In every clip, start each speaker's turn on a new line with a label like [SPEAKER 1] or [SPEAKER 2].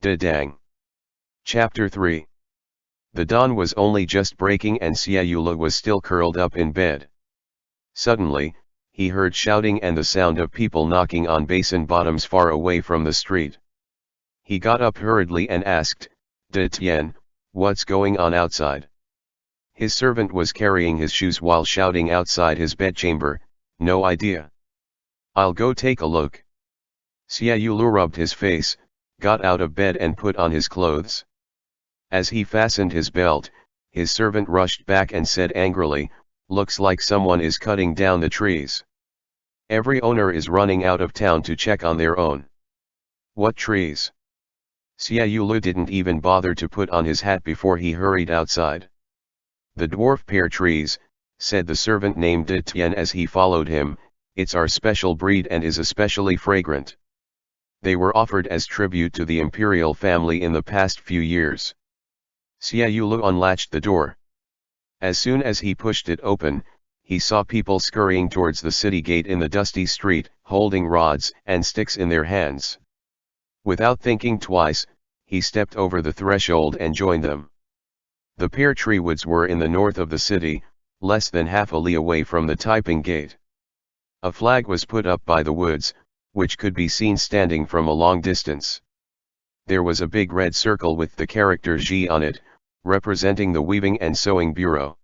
[SPEAKER 1] Da-dang. Chapter 3. The dawn was only just breaking and Xiaoyula was still curled up in bed. Suddenly, he heard shouting and the sound of people knocking on basin bottoms far away from the street. He got up hurriedly and asked, "Da Tian, what's going on outside?" His servant was carrying his shoes while shouting outside his bedchamber, "No idea. I'll go take a look." Xiaoyula rubbed his face, got out of bed and put on his clothes. As he fastened his belt, his servant rushed back and said angrily, "Looks like someone is cutting down the trees. Every owner is running out of town to check on their own." "What trees?" Xiaoyula didn't even bother to put on his hat before he hurried outside. "The dwarf pear trees," said the servant named De Tian as he followed him. "It's our special breed and is especially fragrant. They were offered as tribute to the imperial family in the past few years." Xiaoyula unlatched the door. As soon as he pushed it open, he saw people scurrying towards the city gate in the dusty street, holding rods and sticks in their hands. Without thinking twice, he stepped over the threshold and joined them. The pear tree woods were in the north of the city, less than half a li away from the Taiping Gate. A flag was put up by the woods, which could be seen standing from a long distance. There was a big red circle with the character G on it, representing the Weaving and Sewing Bureau.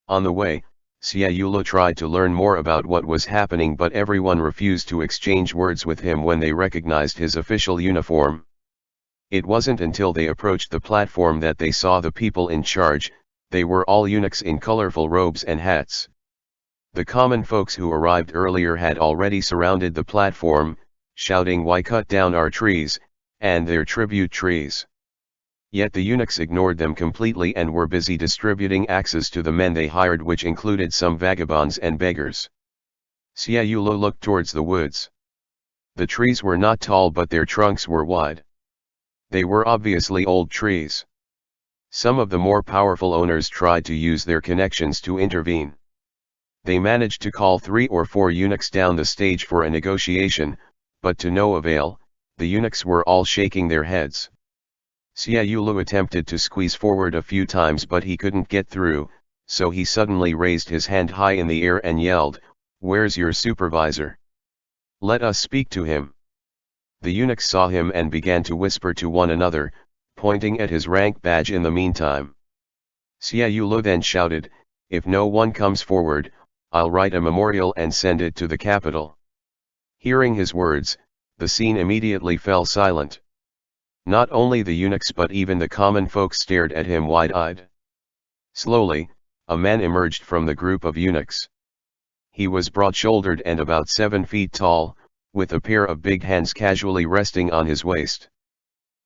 [SPEAKER 1] On the way, Xiaoyula tried to learn more about what was happening, but everyone refused to exchange words with him when they recognized his official uniform. It wasn't until they approached the platform that they saw the people in charge. They were all eunuchs in colorful robes and hats. The common folks who arrived earlier had already surrounded the platform, shouting, "Why cut down our trees, and their tribute trees?" Yet the eunuchs ignored them completely and were busy distributing axes to the men they hired, which included some vagabonds and beggars. Xiaoyula looked towards the woods. The trees were not tall, but their trunks were wide. They were obviously old trees. Some of the more powerful owners tried to use their connections to intervene. They managed to call 3 or 4 eunuchs down the stage for a negotiation, but to no avail. The eunuchs were all shaking their heads. Xiaoyula attempted to squeeze forward a few times, but he couldn't get through, so he suddenly raised his hand high in the air and yelled, "Where's your supervisor? Let us speak to him." The eunuchs saw him and began to whisper to one another, pointing at his rank badge in the meantime. Xiaoyula then shouted, "If no one comes forward, I'll write a memorial and send it to the capital." Hearing his words, the scene immediately fell silent. Not only the eunuchs but even the common folk stared at him wide-eyed. Slowly, a man emerged from the group of eunuchs. He was broad-shouldered and about 7 feet tall, with a pair of big hands casually resting on his waist.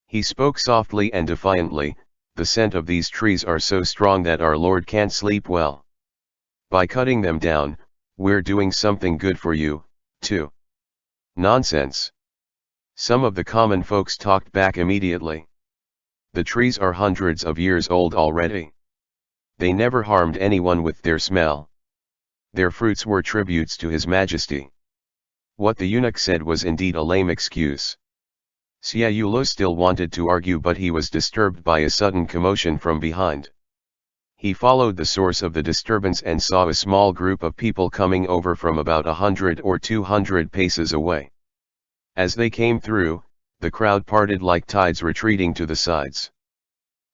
[SPEAKER 1] He spoke softly and defiantly, "The scent of these trees are so strong that our lord can't sleep well. By cutting them down, we're doing something good for you, too." "Nonsense." Some of the common folks talked back immediately. "The trees are hundreds of years old already. They never harmed anyone with their smell. Their fruits were tributes to His Majesty." What the eunuch said was indeed a lame excuse. Xiaoyula still wanted to argue, but he was disturbed by a sudden commotion from behind. He followed the source of the disturbance and saw a small group of people coming over from about 100 or 200 paces away. As they came through, the crowd parted like tides, retreating to the sides.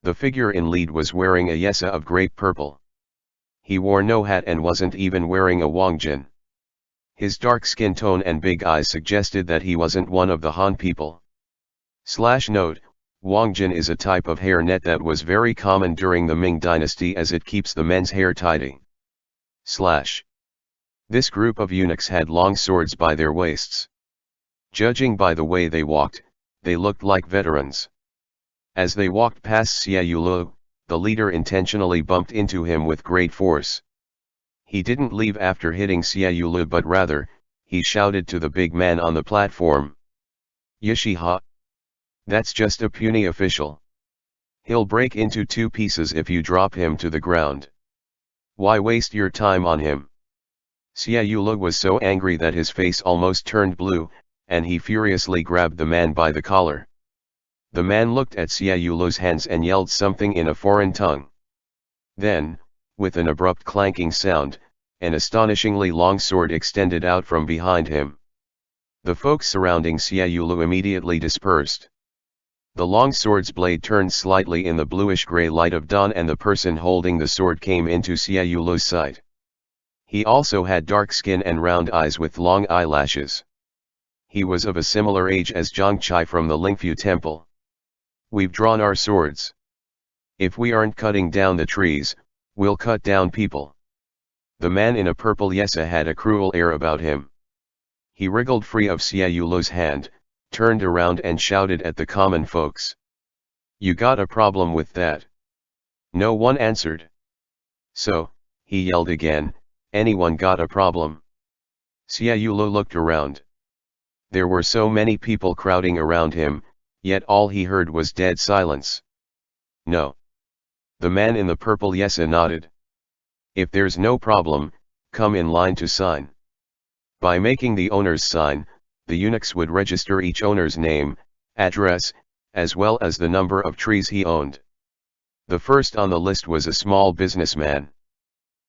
[SPEAKER 1] The figure in lead was wearing a yesa of grape purple. He wore no hat and wasn't even wearing a wangjin. His dark skin tone and big eyes suggested that he wasn't one of the Han people. Note: wangjin is a type of hairnet that was very common during the Ming dynasty as it keeps the men's hair tidy. This group of eunuchs had long swords by their waists. Judging by the way they walked, they looked like veterans. As they walked past Xiaoyula, the leader intentionally bumped into him with great force. He didn't leave after hitting Xiaoyula, but rather, he shouted to the big man on the platform, "Yishiha. That's just a puny official. He'll break into 2 pieces if you drop him to the ground. Why waste your time on him?" Xiaoyula was so angry that his face almost turned blue, and he furiously grabbed the man by the collar. The man looked at Xia Yulu's hands and yelled something in a foreign tongue. Then, with an abrupt clanking sound, an astonishingly long sword extended out from behind him. The folks surrounding Xia Yulu immediately dispersed. The long sword's blade turned slightly in the bluish-gray light of dawn, and the person holding the sword came into Xia Yulu's sight. He also had dark skin and round eyes with long eyelashes. He was of a similar age as Zhang Chai from the Lingfu temple. "We've drawn our swords. If we aren't cutting down the trees, we'll cut down people." The man in a purple yesa had a cruel air about him. He wriggled free of Xia Yulu's hand, turned around and shouted at the common folks. "You got a problem with that?" No one answered. "So," he yelled again, "anyone got a problem?" Xia Yulu looked around. There were so many people crowding around him, yet all he heard was dead silence. "No." The man in the purple yesa nodded. "If there's no problem, come in line to sign." By making the owner's sign, the eunuchs would register each owner's name, address, as well as the number of trees he owned. The first on the list was a small businessman.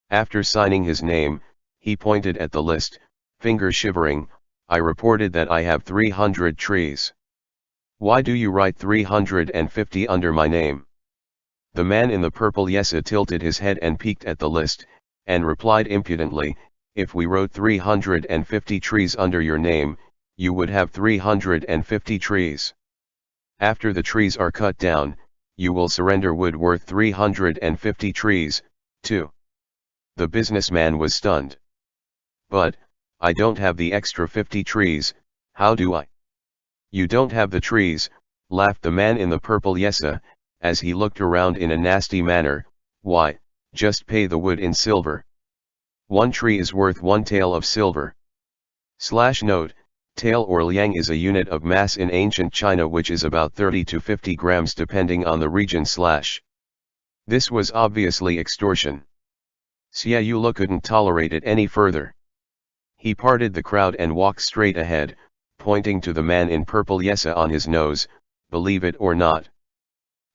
[SPEAKER 1] After signing his name, he pointed at the list, finger shivering. "I reported that I have 300 trees. Why do you write 350 under my name?" The man in the purple yesa tilted his head and peeked at the list, and replied impudently, "If we wrote 350 trees under your name, you would have 350 trees. After the trees are cut down, you will surrender wood worth 350 trees, too." The businessman was stunned. "But, I don't have the extra 50 trees, how do I?" "You don't have the trees," laughed the man in the purple yesa, as he looked around in a nasty manner. "Why, just pay the wood in silver. 1 tree is worth 1 tael of silver." Note, tael or liang is a unit of mass in ancient China, which is about 30 to 50 grams depending on the region. This was obviously extortion. Xia Yulu couldn't tolerate it any further. He parted the crowd and walked straight ahead, pointing to the man in purple yesa on his nose. "Believe it or not,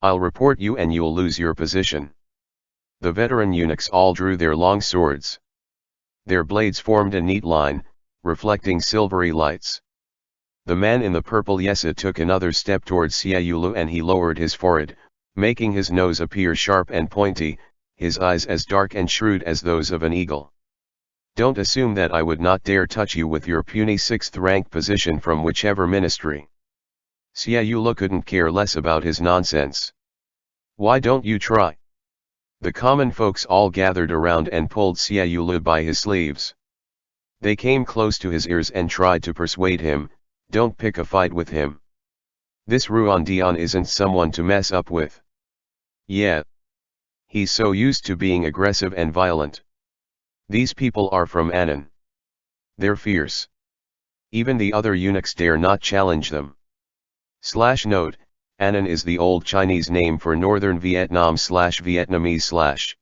[SPEAKER 1] I'll report you and you'll lose your position." The veteran eunuchs all drew their long swords. Their blades formed a neat line, reflecting silvery lights. The man in the purple yesa took another step towards Xia Yulu, and he lowered his forehead, making his nose appear sharp and pointy, his eyes as dark and shrewd as those of an eagle. "Don't assume that I would not dare touch you with your puny 6th rank position from whichever ministry." Xia Yulu couldn't care less about his nonsense. "Why don't you try?" The common folks all gathered around and pulled Xia Yulu by his sleeves. They came close to his ears and tried to persuade him, "Don't pick a fight with him. This Ruan Dian isn't someone to mess up with. Yeah. He's so used to being aggressive and violent. These people are from Annan. They're fierce. Even the other eunuchs dare not challenge them." Note, Annan is the old Chinese name for northern Vietnam/Vietnamese/.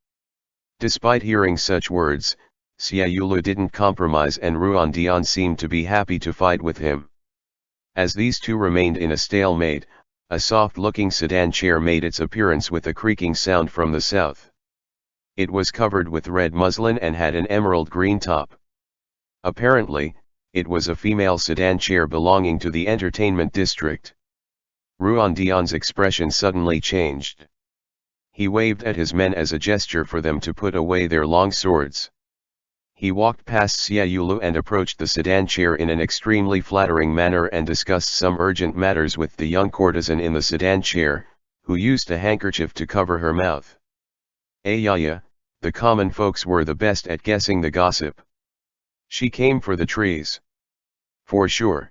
[SPEAKER 1] Despite hearing such words, Xia Yulu didn't compromise, and Ruan Dian seemed to be happy to fight with him. As these two remained in a stalemate, a soft-looking sedan chair made its appearance with a creaking sound from the south. It was covered with red muslin and had an emerald green top. Apparently, it was a female sedan chair belonging to the entertainment district. Ruan Dian's expression suddenly changed. He waved at his men as a gesture for them to put away their long swords. He walked past Xia Yulu and approached the sedan chair in an extremely flattering manner and discussed some urgent matters with the young courtesan in the sedan chair, who used a handkerchief to cover her mouth. Ayaya, the common folks were the best at guessing the gossip. "She came for the trees." "For sure."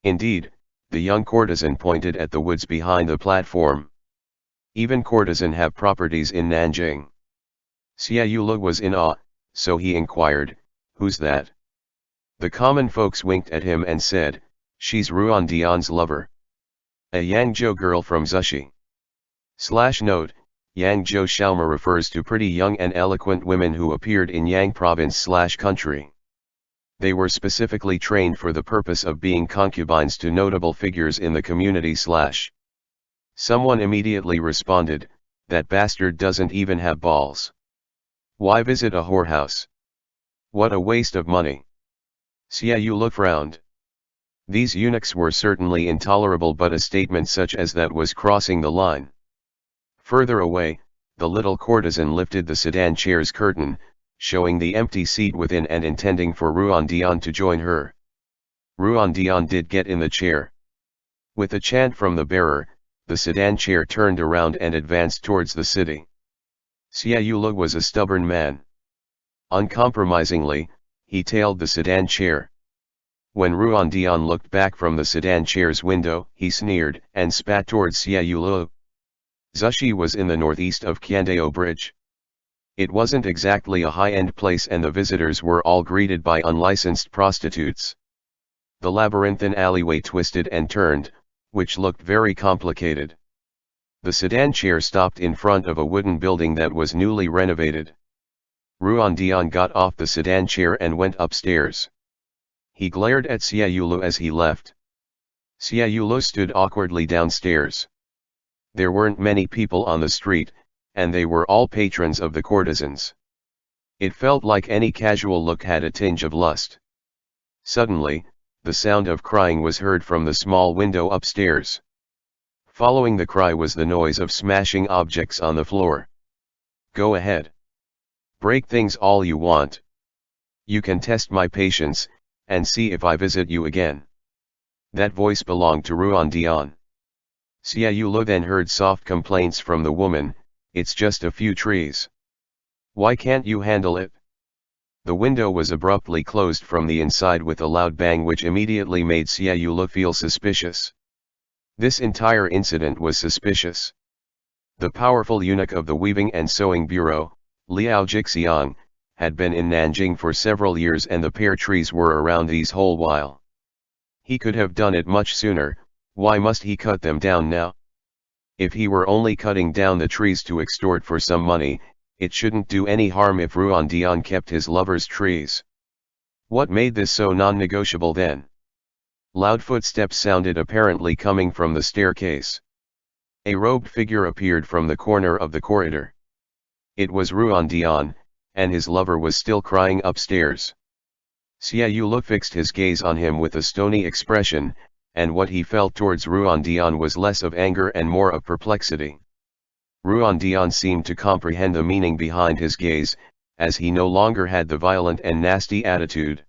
[SPEAKER 1] "Indeed," the young courtesan pointed at the woods behind the platform. "Even courtesan have properties in Nanjing." Xia Yulu was in awe, so he inquired, "Who's that?" The common folks winked at him and said, "She's Ruan Dian's lover. A Yangzhou girl from Zushi." Note, Yangzhou Xiaoma refers to pretty young and eloquent women who appeared in Yang province/country. They were specifically trained for the purpose of being concubines to notable figures in the community/. Someone immediately responded, "That bastard doesn't even have balls. Why visit a whorehouse? What a waste of money." Xia Yulu frowned. These eunuchs were certainly intolerable, but a statement such as that was crossing the line. Further away, the little courtesan lifted the sedan chair's curtain, showing the empty seat within and intending for Ruandian to join her. Ruandian did get in the chair. With a chant from the bearer, the sedan chair turned around and advanced towards the city. Xia Yulu was a stubborn man. Uncompromisingly, he tailed the sedan chair. When Ruandian looked back from the sedan chair's window, he sneered and spat towards Xia Yulu. Zushi was in the northeast of Qiandao Bridge. It wasn't exactly a high-end place, and the visitors were all greeted by unlicensed prostitutes. The labyrinthine alleyway twisted and turned, which looked very complicated. The sedan chair stopped in front of a wooden building that was newly renovated. Ruandian got off the sedan chair and went upstairs. He glared at Xia Yulu as he left. Xia Yulu stood awkwardly downstairs. There weren't many people on the street, and they were all patrons of the courtesans. It felt like any casual look had a tinge of lust. Suddenly, the sound of crying was heard from the small window upstairs. Following the cry was the noise of smashing objects on the floor. "Go ahead. Break things all you want. You can test my patience, and see if I visit you again." That voice belonged to Ruandian. Xia Yulu then heard soft complaints from the woman, "It's just a few trees. Why can't you handle it?" The window was abruptly closed from the inside with a loud bang, which immediately made Xia Yulu feel suspicious. This entire incident was suspicious. The powerful eunuch of the Weaving and Sewing Bureau, Liao Jixiang, had been in Nanjing for several years, and the pear trees were around these whole while. He could have done it much sooner. Why must he cut them down now? If he were only cutting down the trees to extort for some money, it shouldn't do any harm if Ruandian kept his lover's trees. What made this so non-negotiable then? Loud footsteps sounded, apparently coming from the staircase. A robed figure appeared from the corner of the corridor. It was Ruandian, and his lover was still crying upstairs. Xia Yulu fixed his gaze on him with a stony expression, and what he felt towards Ruandian was less of anger and more of perplexity. Ruandian seemed to comprehend the meaning behind his gaze, as he no longer had the violent and nasty attitude.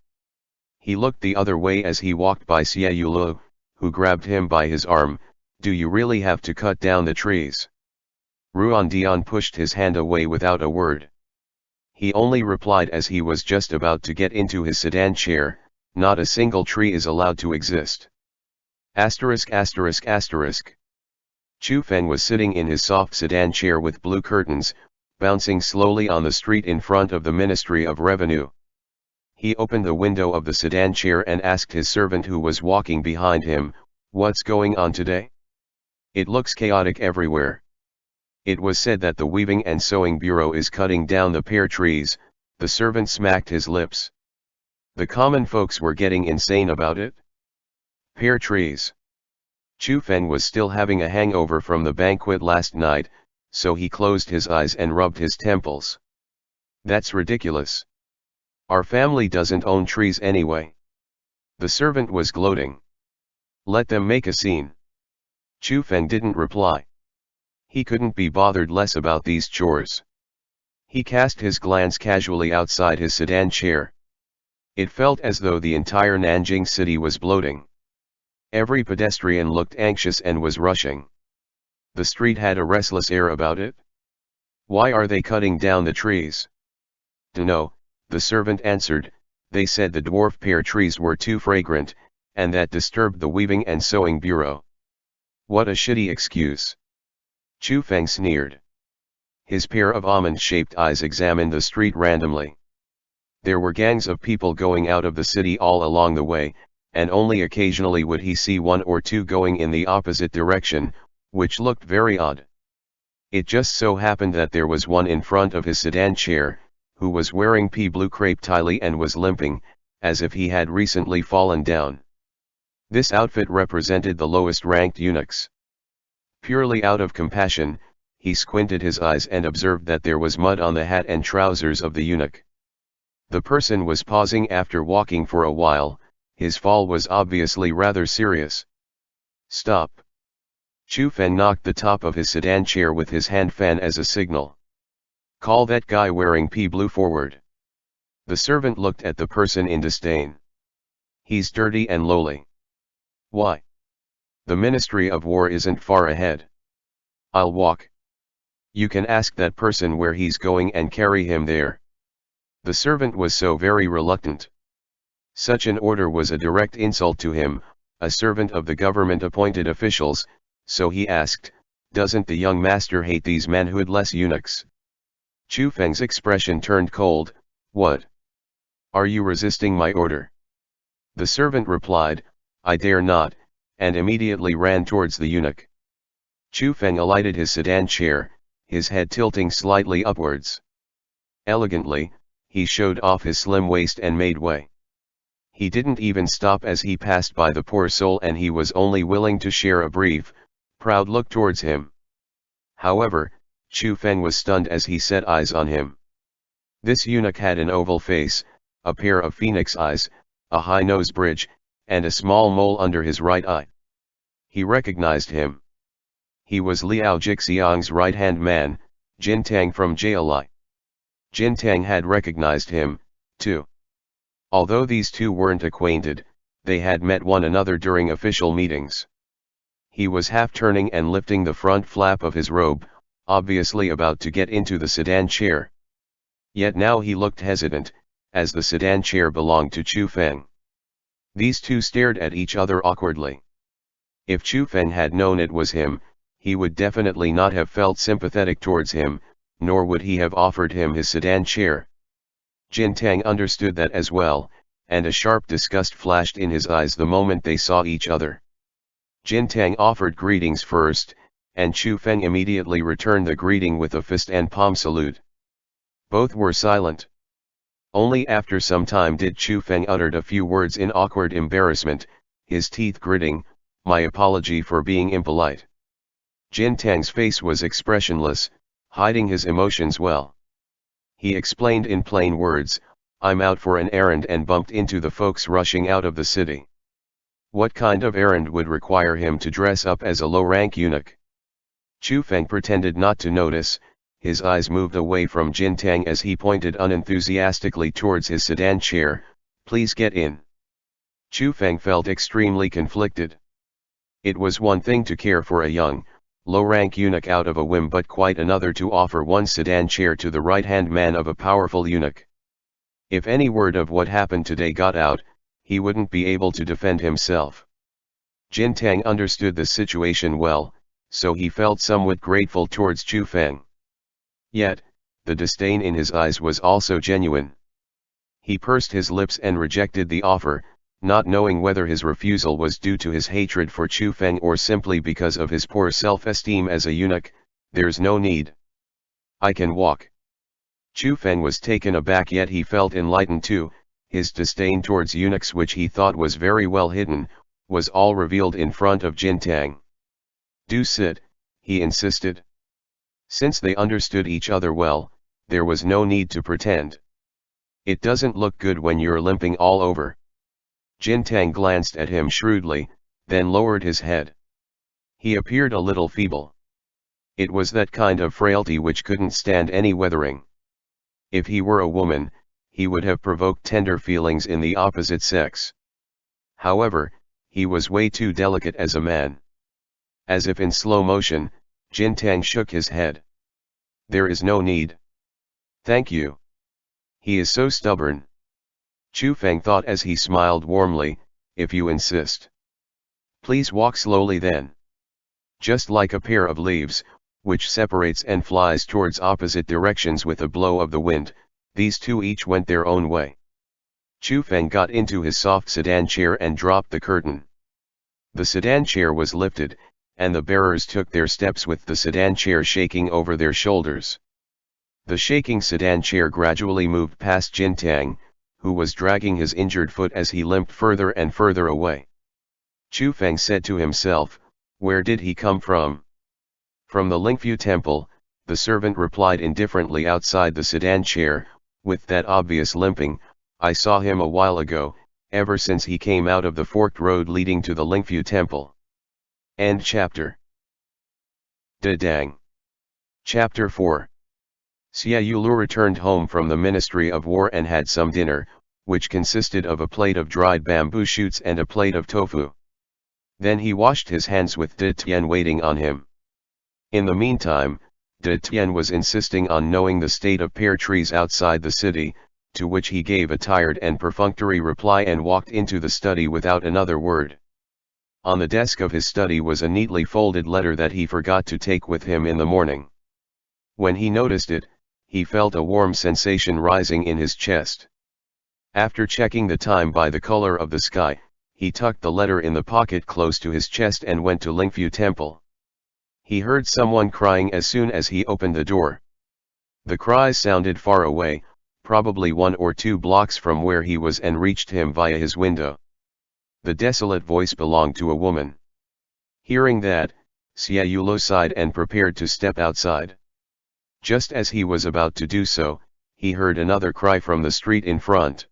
[SPEAKER 1] He looked the other way as he walked by Xia Yulu, who grabbed him by his arm. "Do you really have to cut down the trees?" Ruandian pushed his hand away without a word. He only replied as he was just about to get into his sedan chair, "Not a single tree is allowed to exist." ******. Chu Feng was sitting in his soft sedan chair with blue curtains, bouncing slowly on the street in front of the Ministry of Revenue. He opened the window of the sedan chair and asked his servant, who was walking behind him, "What's going on today? It looks chaotic everywhere." It was said that the Weaving and Sewing Bureau is cutting down the pear trees. The servant smacked his lips. The common folks were getting insane about it. Pear trees. Chu Feng was still having a hangover from the banquet last night, so he closed his eyes and rubbed his temples. "That's ridiculous. Our family doesn't own trees anyway." The servant was gloating. "Let them make a scene." Chu Feng didn't reply. He couldn't be bothered less about these chores. He cast his glance casually outside his sedan chair. It felt as though the entire Nanjing city was bloating. Every pedestrian looked anxious and was rushing. The street had a restless air about it. "Why are they cutting down the trees?" "Dunno," the servant answered. "They said the dwarf pear trees were too fragrant, and that disturbed the Weaving and Sewing Bureau." "What a shitty excuse." Chu Feng sneered. His pair of almond-shaped eyes examined the street randomly. There were gangs of people going out of the city all along the way, and only occasionally would he see one or two going in the opposite direction, which looked very odd. It just so happened that there was one in front of his sedan chair, who was wearing blue crepe tie and was limping, as if he had recently fallen down. This outfit represented the lowest-ranked eunuchs. Purely out of compassion, he squinted his eyes and observed that there was mud on the hat and trousers of the eunuch. The person was pausing after walking for a while. His fall was obviously rather serious. "Stop." Chu Feng knocked the top of his sedan chair with his hand fan as a signal. "Call that guy wearing blue forward." The servant looked at the person in disdain. "He's dirty and lowly." "Why? The Ministry of War isn't far ahead." "I'll walk." "You can ask that person where he's going and carry him there." The servant was so very reluctant. Such an order was a direct insult to him, a servant of the government-appointed officials, so he asked, "Doesn't the young master hate these manhoodless eunuchs?" Chu Feng's expression turned cold. "What? Are you resisting my order?" The servant replied, "I dare not," and immediately ran towards the eunuch. Chu Feng alighted his sedan chair, his head tilting slightly upwards. Elegantly, he showed off his slim waist and made way. He didn't even stop as he passed by the poor soul, and he was only willing to share a brief, proud look towards him. However, Chu Feng was stunned as he set eyes on him. This eunuch had an oval face, a pair of phoenix eyes, a high nose bridge, and a small mole under his right eye. He recognized him. He was Liao Jixiang's right-hand man, Jin Tang from Jiali. Jin Tang had recognized him, too. Although these two weren't acquainted, they had met one another during official meetings. He was half turning and lifting the front flap of his robe, obviously about to get into the sedan chair. Yet now he looked hesitant, as the sedan chair belonged to Chu Feng. These two stared at each other awkwardly. If Chu Feng had known it was him, he would definitely not have felt sympathetic towards him, nor would he have offered him his sedan chair. Jin Tang understood that as well, and a sharp disgust flashed in his eyes the moment they saw each other. Jin Tang offered greetings first, and Chu Feng immediately returned the greeting with a fist and palm salute. Both were silent. Only after some time did Chu Feng uttered a few words in awkward embarrassment, his teeth gritting, "My apology for being impolite." Jin Tang's face was expressionless, hiding his emotions well. He explained in plain words, "I'm out for an errand and bumped into the folks rushing out of the city." What kind of errand would require him to dress up as a low-rank eunuch? Chu Feng pretended not to notice. His eyes moved away from Jin Tang as he pointed unenthusiastically towards his sedan chair. "Please get in." Chu Feng felt extremely conflicted. It was one thing to care for a young, low-rank eunuch out of a whim, but quite another to offer one's sedan chair to the right-hand man of a powerful eunuch. If any word of what happened today got out, he wouldn't be able to defend himself. Jin Tang understood the situation well, so he felt somewhat grateful towards Chu Feng. Yet, the disdain in his eyes was also genuine. He pursed his lips and rejected the offer, not knowing whether his refusal was due to his hatred for Chu Feng or simply because of his poor self-esteem as a eunuch. "There's no need. I can walk." Chu Feng was taken aback, yet he felt enlightened too. His disdain towards eunuchs, which he thought was very well hidden, was all revealed in front of Jin Tang. "Do sit," he insisted. Since they understood each other well, there was no need to pretend. "It doesn't look good when you're limping all over." Jin Tang glanced at him shrewdly, then lowered his head. He appeared a little feeble. It was that kind of frailty which couldn't stand any weathering. If he were a woman, he would have provoked tender feelings in the opposite sex. However, he was way too delicate as a man. As if in slow motion, Jin Tang shook his head. "There is no need. Thank you. He is so stubborn." Chu Feng thought as he smiled warmly, "If you insist. Please walk slowly then." Just like a pair of leaves, which separates and flies towards opposite directions with a blow of the wind, these two each went their own way. Chu Feng got into his soft sedan chair and dropped the curtain. The sedan chair was lifted, and the bearers took their steps with the sedan chair shaking over their shoulders. The shaking sedan chair gradually moved past Jin Tang, who was dragging his injured foot as he limped further and further away. Chu Feng said to himself, "Where did he come from? From the Lingfu temple, the servant replied indifferently outside the sedan chair, with that obvious limping, I saw him a while ago, ever since he came out of the forked road leading to the Lingfu temple. End chapter. Dang. Chapter 4. Xia Yulu returned home from the Ministry of War and had some dinner, which consisted of a plate of dried bamboo shoots and a plate of tofu. Then he washed his hands with De Tian waiting on him. In the meantime, De Tian was insisting on knowing the state of pear trees outside the city, to which he gave a tired and perfunctory reply and walked into the study without another word. On the desk of his study was a neatly folded letter that he forgot to take with him in the morning. When he noticed it, he felt a warm sensation rising in his chest. After checking the time by the color of the sky, he tucked the letter in the pocket close to his chest and went to Lingfu Temple. He heard someone crying as soon as he opened the door. The cries sounded far away, probably 1 or 2 blocks from where he was, and reached him via his window. The desolate voice belonged to a woman. Hearing that, Xia Yulu sighed and prepared to step outside. Just as he was about to do so, he heard another cry from the street in front.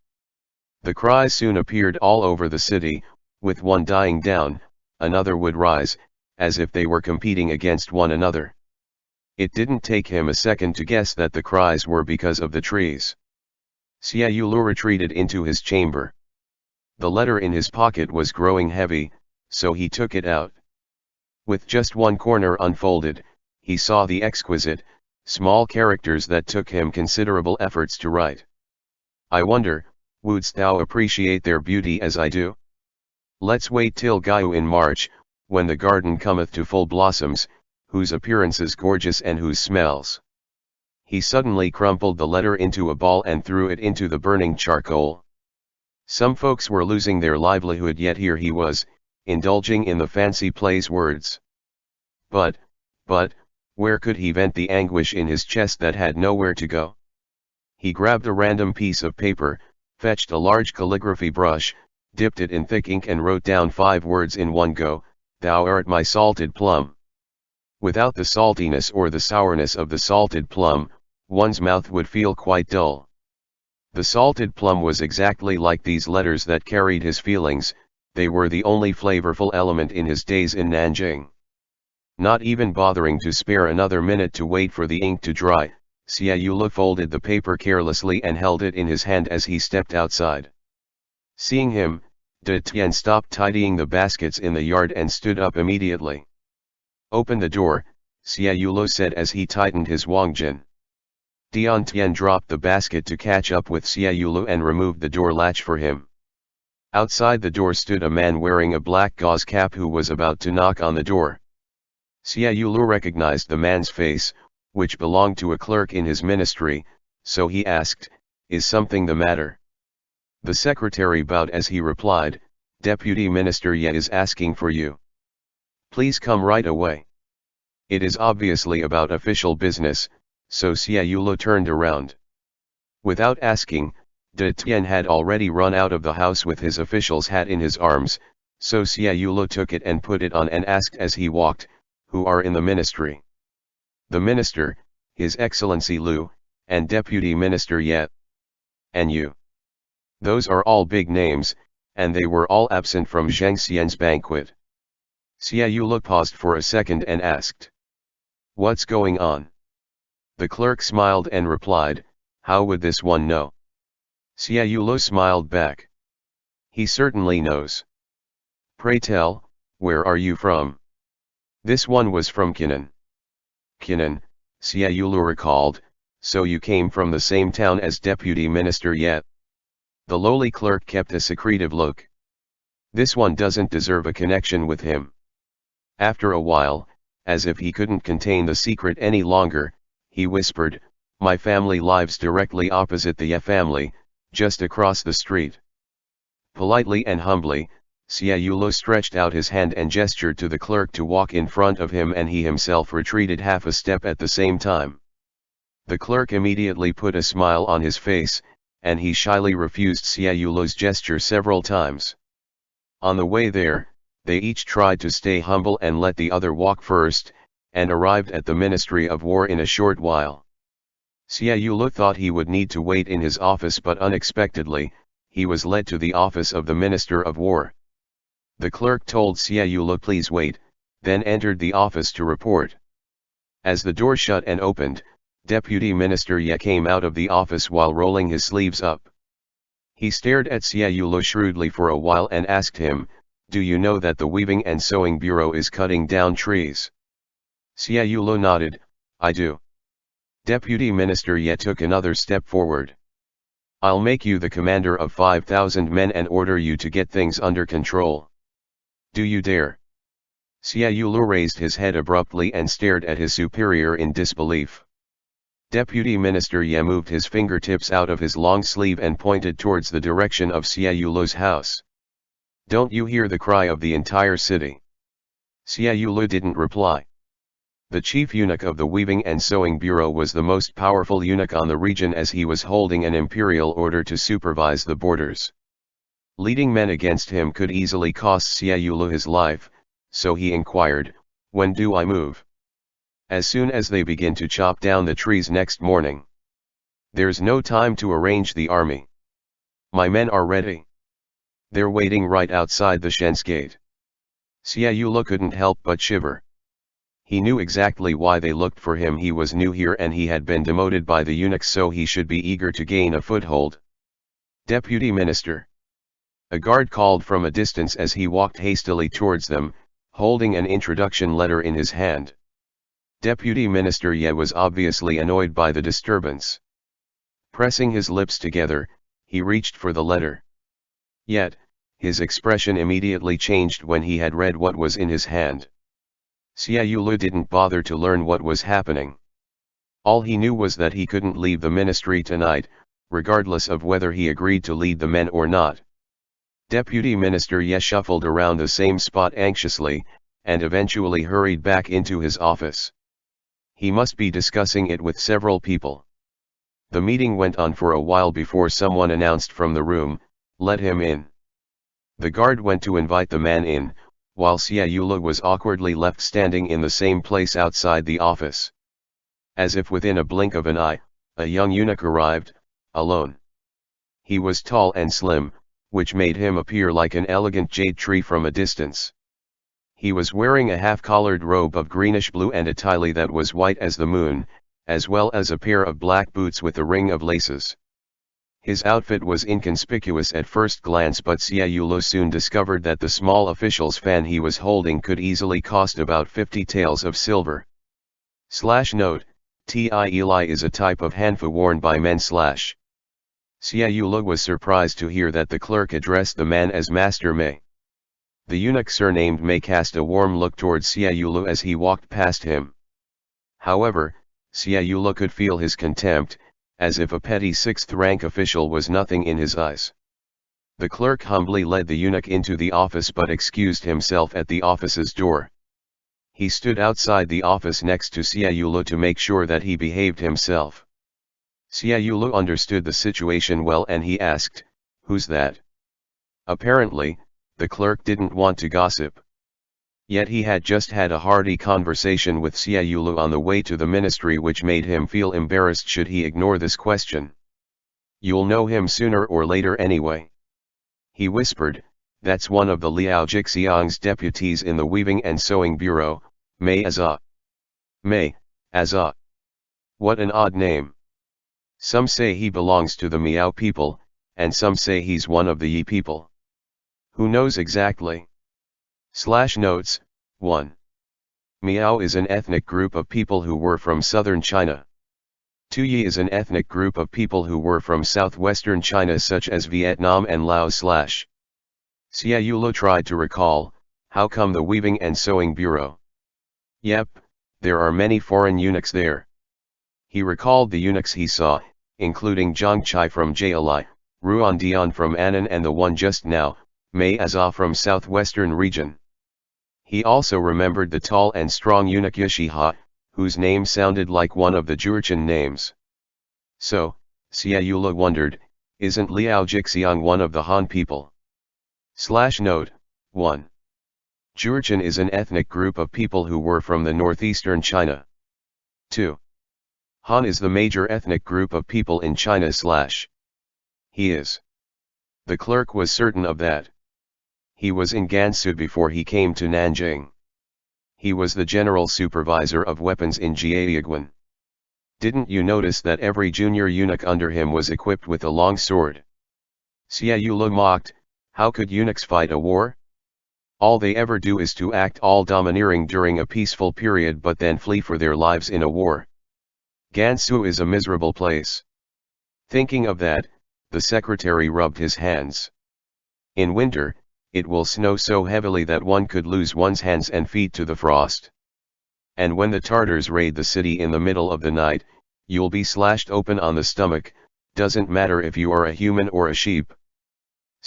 [SPEAKER 1] The cries soon appeared all over the city, with one dying down, another would rise, as if they were competing against one another. It didn't take him a second to guess that the cries were because of the trees. Xia Yulu retreated into his chamber. The letter in his pocket was growing heavy, so he took it out. With just one corner unfolded, he saw the exquisite, small characters that took him considerable efforts to write. I wonder, wouldst thou appreciate their beauty as I do? Let's wait till Gyu in March, when the garden cometh to full blossoms, whose appearance is gorgeous and whose smells. He suddenly crumpled the letter into a ball and threw it into the burning charcoal. Some folks were losing their livelihood, yet here he was, indulging in the fancy play's words. But, where could he vent the anguish in his chest that had nowhere to go? He grabbed a random piece of paper, fetched a large calligraphy brush, dipped it in thick ink and wrote down 5 words in one go, "Thou art my salted plum." Without the saltiness or the sourness of the salted plum, one's mouth would feel quite dull. The salted plum was exactly like these letters that carried his feelings, they were the only flavorful element in his days in Nanjing. Not even bothering to spare another minute to wait for the ink to dry, Xia Yulu folded the paper carelessly and held it in his hand as he stepped outside. Seeing him, De Tian stopped tidying the baskets in the yard and stood up immediately. "Open the door," Xia Yulu said as he tightened his wangjin. Dian Tian dropped the basket to catch up with Xia Yulu and removed the door latch for him. Outside the door stood a man wearing a black gauze cap who was about to knock on the door. Xia Yulu recognized the man's face, which belonged to a clerk in his ministry, so he asked, "Is something the matter?" The secretary bowed as he replied, "Deputy Minister Ye is asking for you. Please come right away." It is obviously about official business, so Xia Yulu turned around. Without asking, De Tian had already run out of the house with his official's hat in his arms, so Xia Yulu took it and put it on and asked as he walked, "Who are in the ministry?" "The minister, His Excellency Lu, and Deputy Minister Ye." "And you?" Those are all big names, and they were all absent from Zhang Xian's banquet. Xia Yulu paused for a second and asked, "What's going on?" The clerk smiled and replied, "How would this one know?" Xia Yulu smiled back. "He certainly knows. Pray tell, where are you from?" This one was from Kinnan. "Kinnan," Xia Yulu recalled, "so you came from the same town as Deputy Minister Ye?" The lowly clerk kept a secretive look. This one doesn't deserve a connection with him. After a while, as if he couldn't contain the secret any longer, he whispered, "My family lives directly opposite the Ye family, just across the street." Politely and humbly, Xia Yulu stretched out his hand and gestured to the clerk to walk in front of him, and he himself retreated half a step at the same time. The clerk immediately put a smile on his face, and he shyly refused Xia Yulu's gesture several times. On the way there, they each tried to stay humble and let the other walk first, and arrived at the Ministry of War in a short while. Xia Yulu thought he would need to wait in his office, but unexpectedly, he was led to the office of the Minister of War. The clerk told Xia Yulu please wait, then entered the office to report. As the door shut and opened, Deputy Minister Ye came out of the office while rolling his sleeves up. He stared at Xia Yulu shrewdly for a while and asked him, "Do you know that the Weaving and Sewing Bureau is cutting down trees?" Xia Yulu nodded, "I do." Deputy Minister Ye took another step forward. "I'll make you the commander of 5,000 men and order you to get things under control. Do you dare?" Xia Yulu raised his head abruptly and stared at his superior in disbelief. Deputy Minister Ye moved his fingertips out of his long sleeve and pointed towards the direction of Xia Yulu's house. "Don't you hear the cry of the entire city?" Xia Yulu didn't reply. The chief eunuch of the Weaving and Sewing Bureau was the most powerful eunuch on the region, as he was holding an imperial order to supervise the borders. Leading men against him could easily cost Xia Yulu his life, so he inquired, "When do I move?" "As soon as they begin to chop down the trees next morning. There's no time to arrange the army. My men are ready. They're waiting right outside the Shen's gate." Xia Yulu couldn't help but shiver. He knew exactly why they looked for him. He was new here and he had been demoted by the eunuchs, so he should be eager to gain a foothold. "Deputy Minister." A guard called from a distance as he walked hastily towards them, holding an introduction letter in his hand. Deputy Minister Ye was obviously annoyed by the disturbance. Pressing his lips together, he reached for the letter. Yet, his expression immediately changed when he had read what was in his hand. Xia Yulu didn't bother to learn what was happening. All he knew was that he couldn't leave the ministry tonight, regardless of whether he agreed to lead the men or not. Deputy Minister Ye shuffled around the same spot anxiously, and eventually hurried back into his office. He must be discussing it with several people. The meeting went on for a while before someone announced from the room, "Let him in." The guard went to invite the man in, while Xia Yulu was awkwardly left standing in the same place outside the office. As if within a blink of an eye, a young eunuch arrived, alone. He was tall and slim, which made him appear like an elegant jade tree from a distance. He was wearing a half-collared robe of greenish-blue and a tile that was white as the moon, as well as a pair of black boots with a ring of laces. His outfit was inconspicuous at first glance, but Xia Yulu soon discovered that the small official's fan he was holding could easily cost about 50 taels of silver. /Note: T'ili is a type of hanfu worn by men. Xia Yulu was surprised to hear that the clerk addressed the man as Master Mei. The eunuch surnamed Mei cast a warm look towards Xia Yulu as he walked past him. However, Xia Yulu could feel his contempt, as if a petty sixth-rank official was nothing in his eyes. The clerk humbly led the eunuch into the office but excused himself at the office's door. He stood outside the office next to Xia Yulu to make sure that he behaved himself. Xia Yulu understood the situation well and he asked, "Who's that?" Apparently, the clerk didn't want to gossip. Yet he had just had a hearty conversation with Xia Yulu on the way to the ministry, which made him feel embarrassed should he ignore this question. "You'll know him sooner or later anyway," he whispered. "That's one of the Liao Jixiang's deputies in the Weaving and Sewing Bureau, Mei Azha." Mei Azha. What an odd name. Some say he belongs to the Miao people, and some say he's one of the Yi people. Who knows exactly? /Notes: 1. Miao is an ethnic group of people who were from southern China. 2. Yi is an ethnic group of people who were from southwestern China, such as Vietnam and Laos. Xia Yulu tried to recall, how come the Weaving and Sewing Bureau? Yep, there are many foreign eunuchs there. He recalled the eunuchs he saw, including Zhang Chai from Jali, Ruan Dian from Annan, and the one just now, Mei Azha from southwestern region. He also remembered the tall and strong eunuch Yishiha, whose name sounded like one of the Jurchen names. So, Xia Yulu wondered, isn't Liao Jixiang one of the Han people? /Note: 1. Jurchen is an ethnic group of people who were from the northeastern China. 2. Han is the major ethnic group of people in China / he is. The clerk was certain of that. He was in Gansu before he came to Nanjing. He was the general supervisor of weapons in Jiayuguan. Didn't you notice that every junior eunuch under him was equipped with a long sword? Xia Yulu mocked, how could eunuchs fight a war? All they ever do is to act all domineering during a peaceful period but then flee for their lives in a war. Gansu is a miserable place. Thinking of that, the secretary rubbed his hands. In winter, it will snow so heavily that one could lose one's hands and feet to the frost. And when the Tartars raid the city in the middle of the night, you'll be slashed open on the stomach, doesn't matter if you are a human or a sheep.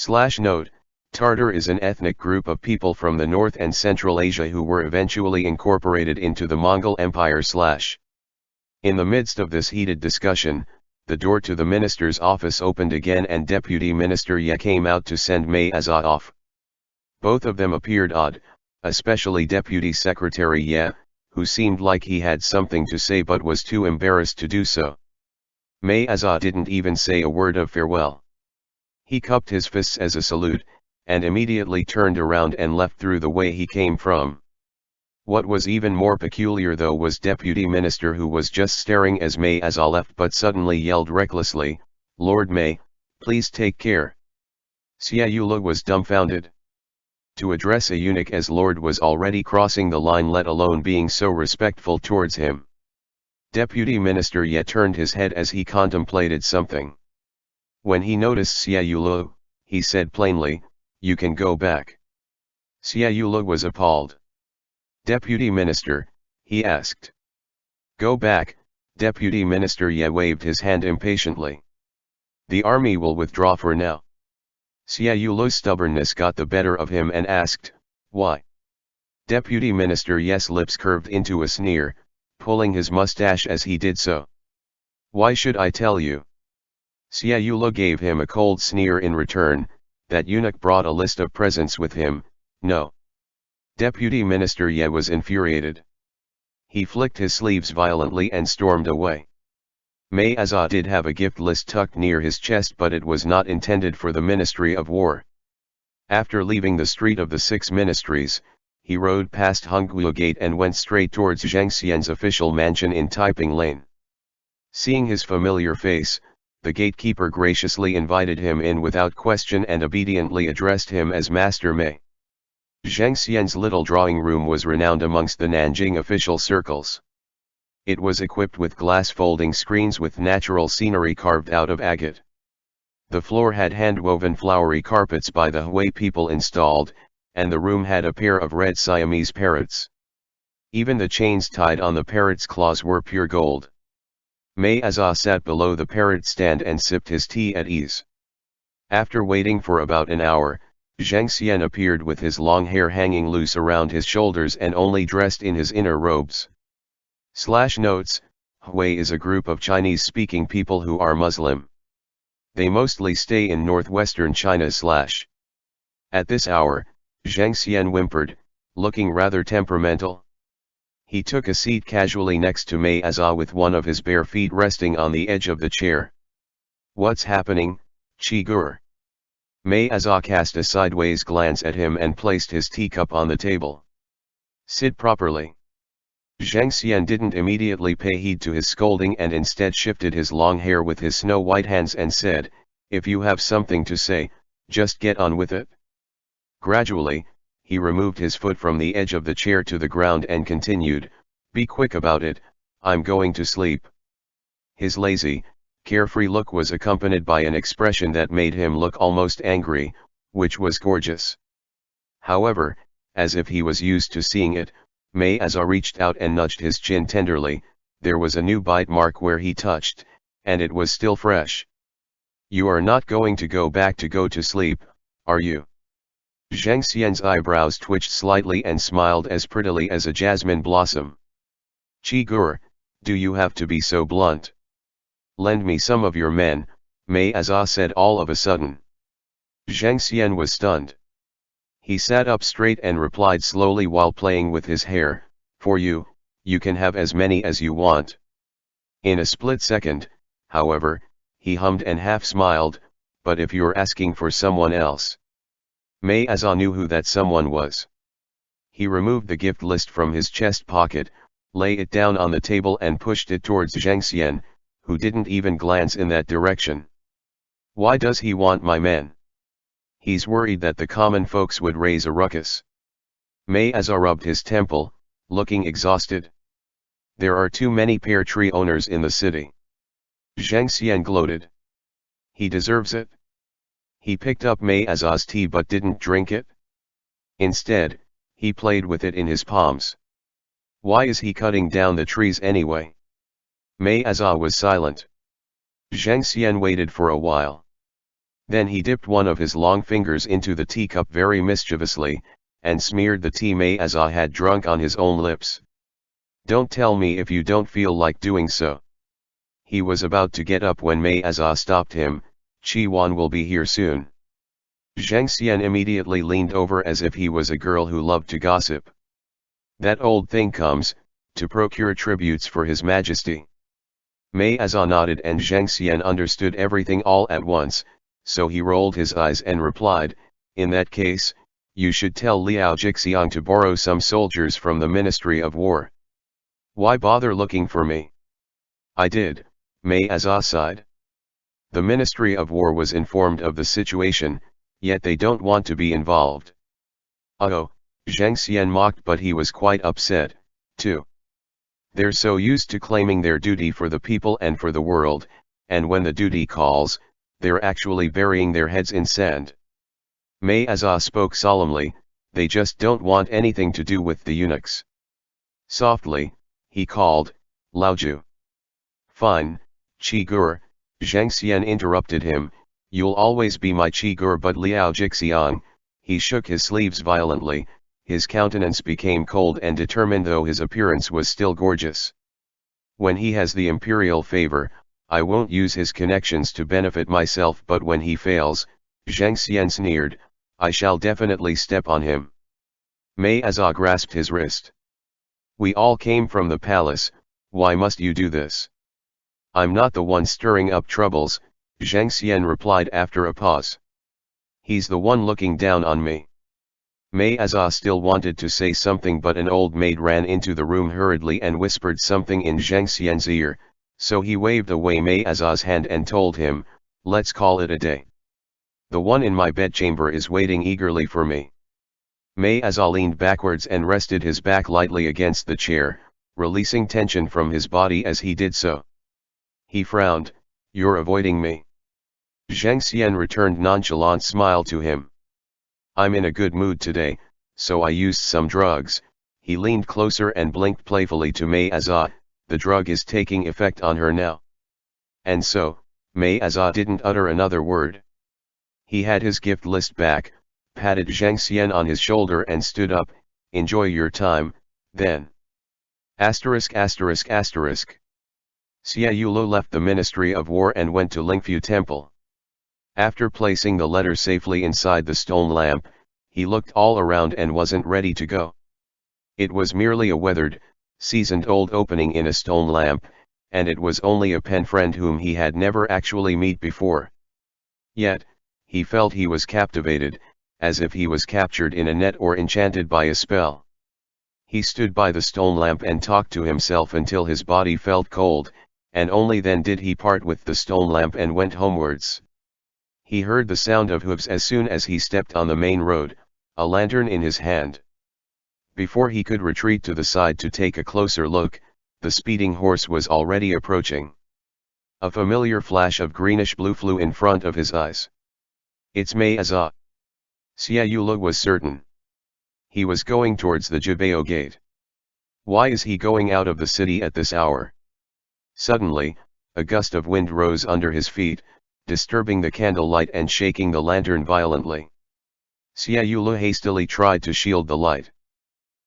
[SPEAKER 1] Note, Tartar is an ethnic group of people from the North and Central Asia who were eventually incorporated into the Mongol Empire / In the midst of this heated discussion, the door to the minister's office opened again and Deputy Minister Ye came out to send May Azad off. Both of them appeared odd, especially Deputy Secretary Ye, who seemed like he had something to say but was too embarrassed to do so. May Azad didn't even say a word of farewell. He cupped his fists as a salute, and immediately turned around and left through the way he came from. What was even more peculiar though was Deputy Minister who was just staring as May Azad left but suddenly yelled recklessly, Lord May, please take care. Xia Yulu was dumbfounded. To address a eunuch as Lord was already crossing the line, let alone being so respectful towards him. Deputy Minister Ye turned his head as he contemplated something. When he noticed Xia Yulu, he said plainly, you can go back. Xia Yulu was appalled. Deputy Minister, he asked. Go back, Deputy Minister Ye waved his hand impatiently. The army will withdraw for now. Xia Yulu's stubbornness got the better of him and asked, why? Deputy Minister Ye's lips curved into a sneer, pulling his mustache as he did so. Why should I tell you? Xia Yulu gave him a cold sneer in return. That eunuch brought a list of presents with him, no. Deputy Minister Ye was infuriated. He flicked his sleeves violently and stormed away. May Azad did have a gift list tucked near his chest but it was not intended for the Ministry of War. After leaving the Street of the Six Ministries, he rode past Hongguo Gate and went straight towards Zhang Xian's official mansion in Taiping Lane. Seeing his familiar face, the gatekeeper graciously invited him in without question and obediently addressed him as Master Mei. Zhang Xian's little drawing room was renowned amongst the Nanjing official circles. It was equipped with glass folding screens with natural scenery carved out of agate. The floor had hand-woven flowery carpets by the Hui people installed, and the room had a pair of red Siamese parrots. Even the chains tied on the parrots' claws were pure gold. May Azad sat below the parrot stand and sipped his tea at ease. After waiting for about an hour, Zhang Xian appeared with his long hair hanging loose around his shoulders and only dressed in his inner robes. Notes, Hui is a group of Chinese-speaking people who are Muslim. They mostly stay in northwestern China / At this hour, Zhang Xian whimpered, looking rather temperamental. He took a seat casually next to May Azad with one of his bare feet resting on the edge of the chair. What's happening, Chigur? May Azad cast a sideways glance at him and placed his teacup on the table. Sit properly. Zhang Xian didn't immediately pay heed to his scolding and instead shifted his long hair with his snow-white hands and said, if you have something to say, just get on with it. Gradually, he removed his foot from the edge of the chair to the ground and continued, be quick about it, I'm going to sleep. His lazy, carefree look was accompanied by an expression that made him look almost angry, which was gorgeous. However, as if he was used to seeing it, May Azad reached out and nudged his chin tenderly, there was a new bite mark where he touched, and it was still fresh. You are not going to go back to go to sleep, are you? Zhang Xian's eyebrows twitched slightly and smiled as prettily as a jasmine blossom. Chigur, do you have to be so blunt? Lend me some of your men, May Azad said all of a sudden. Zhang Xian was stunned. He sat up straight and replied slowly while playing with his hair, "For you, you can have as many as you want." In a split second, however, he hummed and half smiled, "But if you're asking for someone else." May Azah knew who that someone was. He removed the gift list from his chest pocket, lay it down on the table and pushed it towards Zhang Xian, who didn't even glance in that direction. "Why does he want my men? He's worried that the common folks would raise a ruckus." May Azah rubbed his temple, looking exhausted. "There are too many pear tree owners in the city." Zhang Xian gloated. "He deserves it." He picked up May Azah's tea but didn't drink it. Instead, he played with it in his palms. "Why is he cutting down the trees anyway?" May Azah was silent. Zhang Xian waited for a while. Then he dipped one of his long fingers into the teacup very mischievously, and smeared the tea May Azah had drunk on his own lips. "Don't tell me if you don't feel like doing so." He was about to get up when May Azah stopped him. "Qi Wan will be here soon." Zhang Xian immediately leaned over as if he was a girl who loved to gossip. "That old thing comes, to procure tributes for his majesty." May Azah nodded and Zhang Xian understood everything all at once, so he rolled his eyes and replied, "In that case, you should tell Liao Jixiang to borrow some soldiers from the Ministry of War." "Why bother looking for me?" "I did," May Azah sighed. "The Ministry of War was informed of the situation, yet they don't want to be involved." "Oh," Zhang Xian mocked, but he was quite upset, too. "They're so used to claiming their duty for the people and for the world, and when the duty calls, they're actually burying their heads in sand." May Azah spoke solemnly, "They just don't want anything to do with the eunuchs." Softly, he called, "Laoju." "Fine, Qi Gur," Zhang Xian interrupted him, "you'll always be my Qi Gur." But Liao Jixiang, he shook his sleeves violently, his countenance became cold and determined though his appearance was still gorgeous. "When he has the imperial favor, I won't use his connections to benefit myself, but when he fails," Zhang Xian sneered, "I shall definitely step on him." May Azah grasped his wrist. "We all came from the palace, why must you do this?" "I'm not the one stirring up troubles," Zhang Xian replied after a pause. "He's the one looking down on me." May Azah still wanted to say something, but an old maid ran into the room hurriedly and whispered something in Zhang Xian's ear, so he waved away May Azah's hand and told him, "Let's call it a day. The one in my bedchamber is waiting eagerly for me." May Azah leaned backwards and rested his back lightly against the chair, releasing tension from his body as he did so. He frowned, "You're avoiding me." Zhang Xian returned nonchalant smile to him. "I'm in a good mood today, so I used some drugs." He leaned closer and blinked playfully to May Azah, "The drug is taking effect on her now." And so, May Azah didn't utter another word. He had his gift list back, patted Zhang Xian on his shoulder and stood up, "Enjoy your time, then." Asterisk asterisk asterisk. Xia Yulo left the Ministry of War and went to Lingfu Temple. After placing the letter safely inside the stone lamp, he looked all around and wasn't ready to go. It was merely a weathered, seasoned old opening in a stone lamp, and it was only a pen friend whom he had never actually met before. Yet, he felt he was captivated, as if he was captured in a net or enchanted by a spell. He stood by the stone lamp and talked to himself until his body felt cold, and only then did he part with the stone lamp and went homewards. He heard the sound of hooves as soon as he stepped on the main road, a lantern in his hand. Before he could retreat to the side to take a closer look, the speeding horse was already approaching. A familiar flash of greenish-blue flew in front of his eyes. "It's May Azah." Xia Yulo was certain. He was going towards the Jibao gate. Why is he going out of the city at this hour? Suddenly, a gust of wind rose under his feet, disturbing the candlelight and shaking the lantern violently. Xia Yulo hastily tried to shield the light.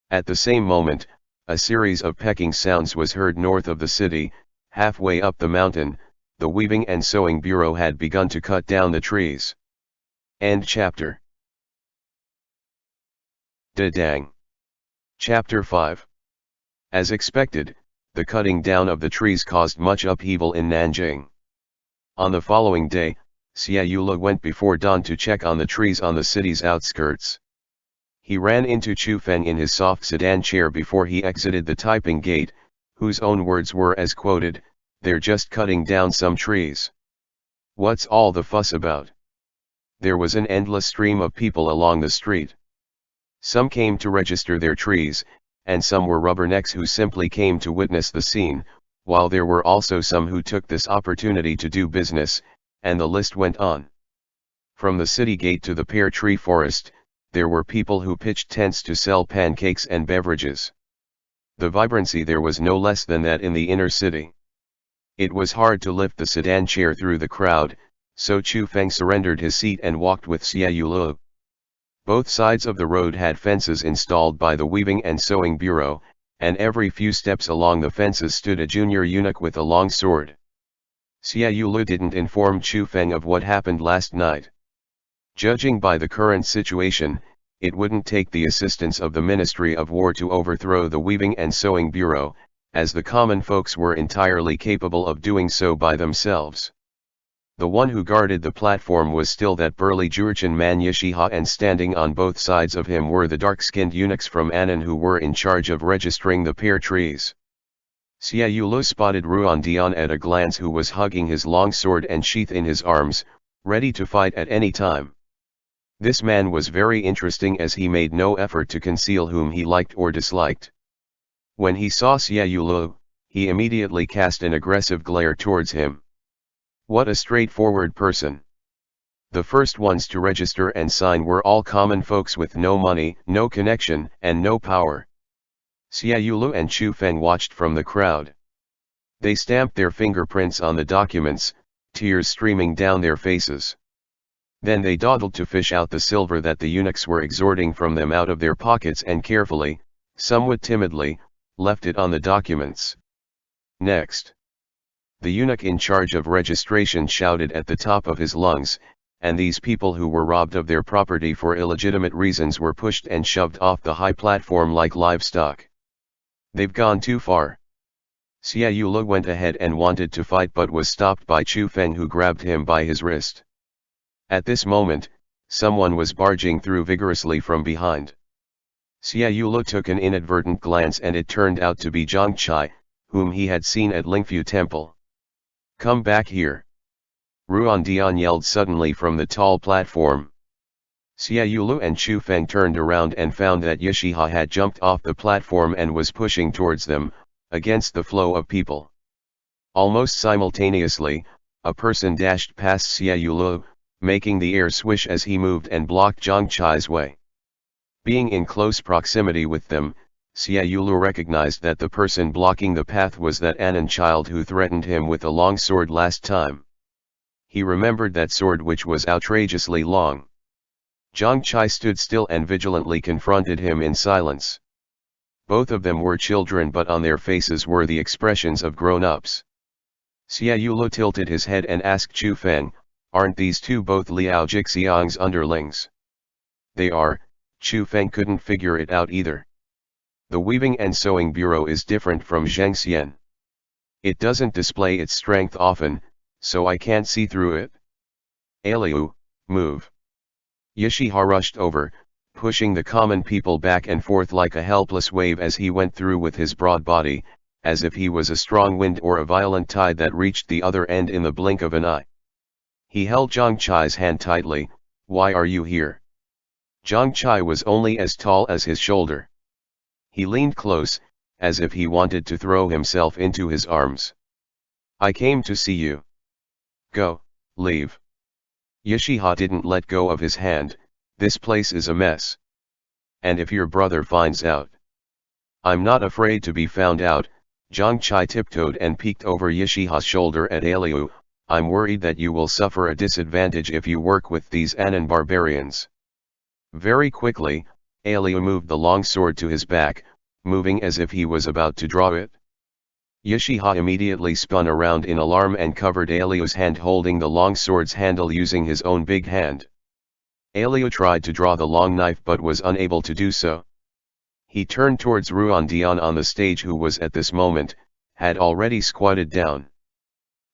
[SPEAKER 1] At the same moment, a series of pecking sounds was heard north of the city. Halfway up the mountain, the weaving and sewing bureau had begun to cut down the trees. End chapter. Dang. Chapter 5. As expected, the cutting down of the trees caused much upheaval in Nanjing. On the following day, Xia Yule went before dawn to check on the trees on the city's outskirts. He ran into Chu Feng in his soft sedan chair before he exited the typing gate, whose own words were as quoted, "They're just cutting down some trees. What's all the fuss about?" There was an endless stream of people along the street. Some came to register their trees, and some were rubbernecks who simply came to witness the scene, while there were also some who took this opportunity to do business, and the list went on. From the city gate to the pear tree forest, there were people who pitched tents to sell pancakes and beverages. The vibrancy there was no less than that in the inner city. It was hard to lift the sedan chair through the crowd, so Chu Feng surrendered his seat and walked with Xia Yule. Both sides of the road had fences installed by the Weaving and Sewing Bureau, and every few steps along the fences stood a junior eunuch with a long sword. Xia Yule didn't inform Chu Feng of what happened last night. Judging by the current situation, it wouldn't take the assistance of the Ministry of War to overthrow the Weaving and Sewing Bureau, as the common folks were entirely capable of doing so by themselves. The one who guarded the platform was still that burly Jurchen man Yishiha, and standing on both sides of him were the dark-skinned eunuchs from Annan who were in charge of registering the pear trees. Xia Yule spotted Ruan Dian at a glance, who was hugging his long sword and sheath in his arms, ready to fight at any time. This man was very interesting, as he made no effort to conceal whom he liked or disliked. When he saw Xia Yule, he immediately cast an aggressive glare towards him. What a straightforward person. The first ones to register and sign were all common folks with no money, no connection, and no power. Xia Yule and Chu Feng watched from the crowd. They stamped their fingerprints on the documents, tears streaming down their faces. Then they dawdled to fish out the silver that the eunuchs were extorting from them out of their pockets, and carefully, somewhat timidly, left it on the documents. Next, the eunuch in charge of registration shouted at the top of his lungs, and these people who were robbed of their property for illegitimate reasons were pushed and shoved off the high platform like livestock. They've gone too far. Xia Yule went ahead and wanted to fight, but was stopped by Chu Feng, who grabbed him by his wrist. At this moment, someone was barging through vigorously from behind. Xia Yule took an inadvertent glance, and it turned out to be Zhang Chai, whom he had seen at Lingfu Temple. "Come back here!" Ruan Dian yelled suddenly from the tall platform. Xia Yule and Chu Feng turned around and found that Yishiha had jumped off the platform and was pushing towards them, against the flow of people. Almost simultaneously, a person dashed past Xia Yule, making the air swish as he moved, and blocked Zhang Chai's way. Being in close proximity with them, Xia Yule recognized that the person blocking the path was that Annan child who threatened him with a long sword last time. He remembered that sword, which was outrageously long. Zhang Chai stood still and vigilantly confronted him in silence. Both of them were children, but on their faces were the expressions of grown-ups. Xia Yule tilted his head and asked Chu Feng, "Aren't these two both Liao Jixiang's underlings?" "They are." Chu Feng couldn't figure it out either. "The Weaving and Sewing Bureau is different from Zhengxian. It doesn't display its strength often, so I can't see through it." "Aliu, move." Yishiha rushed over, pushing the common people back and forth like a helpless wave as he went through with his broad body, as if he was a strong wind or a violent tide that reached the other end in the blink of an eye. He held Zhang Chai's hand tightly. "Why are you here?" Zhang Chai was only as tall as his shoulder. He leaned close, as if he wanted to throw himself into his arms. "I came to see you." "Go, leave." Yishiha didn't let go of his hand. "This place is a mess. And if your brother finds out?" "I'm not afraid to be found out." Zhang Chai tiptoed and peeked over Yishiha's shoulder at Aliu. "I'm worried that you will suffer a disadvantage if you work with these Annan barbarians." Very quickly, Aliu moved the long sword to his back, moving as if he was about to draw it. Yishiha immediately spun around in alarm and covered Aliu's hand, holding the long sword's handle using his own big hand. Alio tried to draw the long knife but was unable to do so. He turned towards Ruan Dion on the stage, who was at this moment, had already squatted down.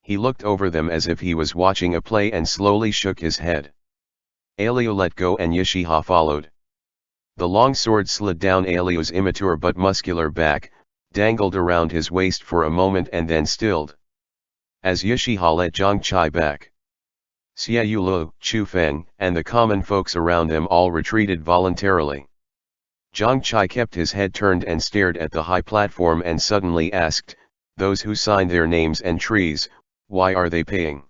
[SPEAKER 1] He looked over them as if he was watching a play and slowly shook his head. Alio let go and Yashiha followed. The long sword slid down Alio's immature but muscular back, dangled around his waist for a moment and then stilled. As Yashiha let Zhang Chai back, Xia Yulu, Chu Feng, and the common folks around them all retreated voluntarily. Zhang Chai kept his head turned and stared at the high platform and suddenly asked, "Those who signed their names and trees, why are they paying?"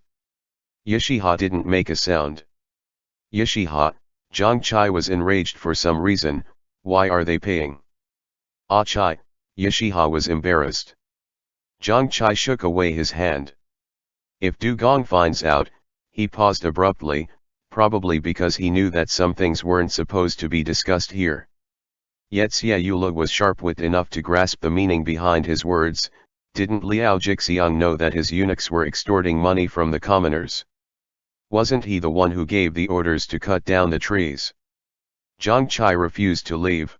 [SPEAKER 1] Yashiha didn't make a sound. "Yashiha," Zhang Chai was enraged for some reason, "why are they paying?" "Ah Chai," Yashiha was embarrassed. Zhang Chai shook away his hand. "If Du Gong finds out," he paused abruptly, probably because he knew that some things weren't supposed to be discussed here. Yet Xia Yula was sharp-witted enough to grasp the meaning behind his words. Didn't Liao Jixiang know that his eunuchs were extorting money from the commoners? Wasn't he the one who gave the orders to cut down the trees? Zhang Chai refused to leave.